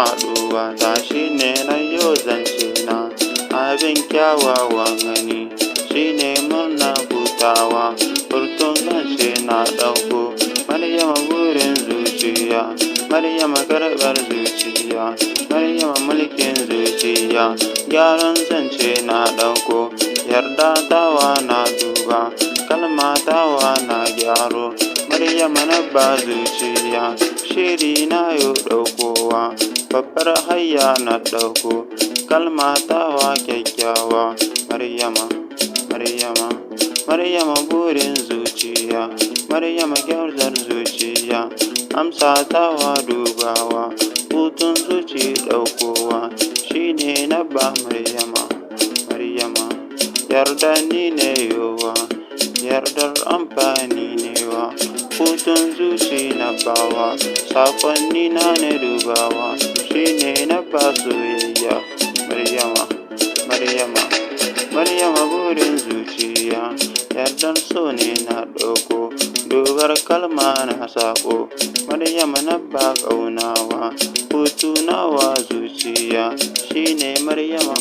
haɗuwa ta shine na yau zance na, abin kyawawan gani shine murna hutawa, furtun zance na ɗauko, Maryama burin zuciya, Maryama karɓar zuciya, Maryama mulkin zuciya, gyaran zance na ɗauko, yarda tawa na duba, kalma tawa na gyaro, Maryama na ba zuciya, shiri na yo ɗaukowa, babbar hayya na ɗauko, kalma tawa kyakkyawa, Maryama, Maryama, Maryama burin zuciya, Maryama gyarzar zuciya, amsa tawa dubawa, hutun zuci ɗaukowa, shine na ba Maryama, Maryama, yarda ni ne yowa, yardar amfani ne wa, hutun zuci na bawa, sakonni na ne dubawa, shine na ba soyayya, Maryama, Maryama, Maryama burin zuciya, yardar so ne na ɗauko, dogar kalma na saƙo, Maryama na ba ƙaunawa, hutu nawa zuciya, shine Maryama,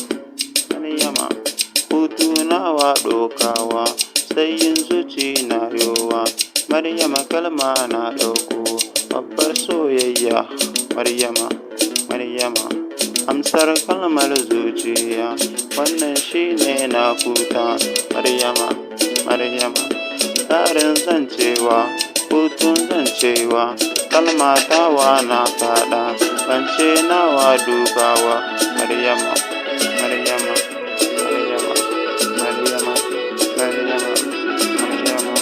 Maryama, hutu nawa ɗaukawa, sayin zuci na yowa, Maryama kalma na ɗauko, babbar soyayya, Maryama, Maryama, amsar kalmar zuciya, wannan shine na kuta, Maryama, Maryama, ƙarin zancewa, hutun zancewa, kalma tawa na faɗa, zance nawa dubawa, Maryama, Maryama, Maryama, Maryama, Maryama, Maryama,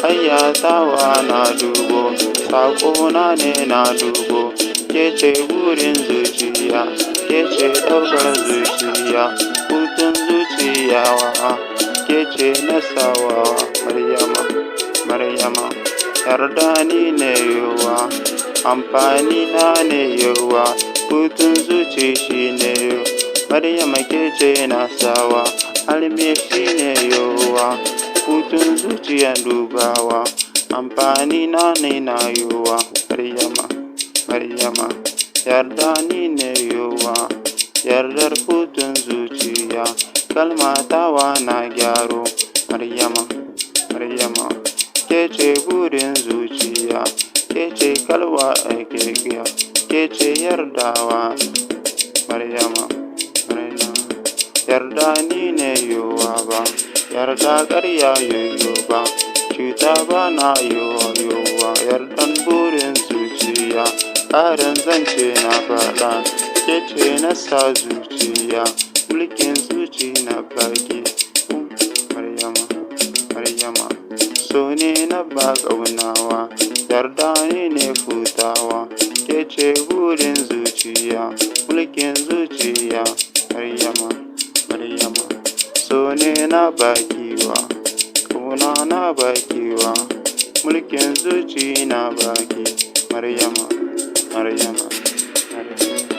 hayya tawa na dubo, saƙona ne na dubo, ke ce burin zuciya, ke ce ɗaukar zuciya, hutun zuciya wa, ke ce nasawa, Maryama, Maryama, yarda ni ne yowa, amfani na ne yowa, hutun zuci shi ne yo, Maryama ke ce nasawa, alme shi ne yowa, hutun zuciya dubawa, amfani na ne na yowa, Maryama, Maryama, yarda ni ne yowa, yardar hutun zuciya, kalma tawa na gyaro, Maryama, Maryama, ke ce burin zuciya, ke ce kalwa kyakkyawa, ke ce yardawa, Maryama, Maryama, yarda ni ne yowa ba, yarda ƙarya yoyo ba, cuta ba na yowa, yardan burin zuciya, ƙarin zance na faɗa, ke ce na sa zuciya, mulkin zuci na baki, Maryama, Maryama, so ne na ba ƙaunawa, yarda ni ne futawa, ke ce burin zuciya, mulkin zuciya, Maryama, Maryama, so ne na bakiwa, ƙauna na bakiwa, mulkin zuci na baki, Maryama, Maryama, Maryama.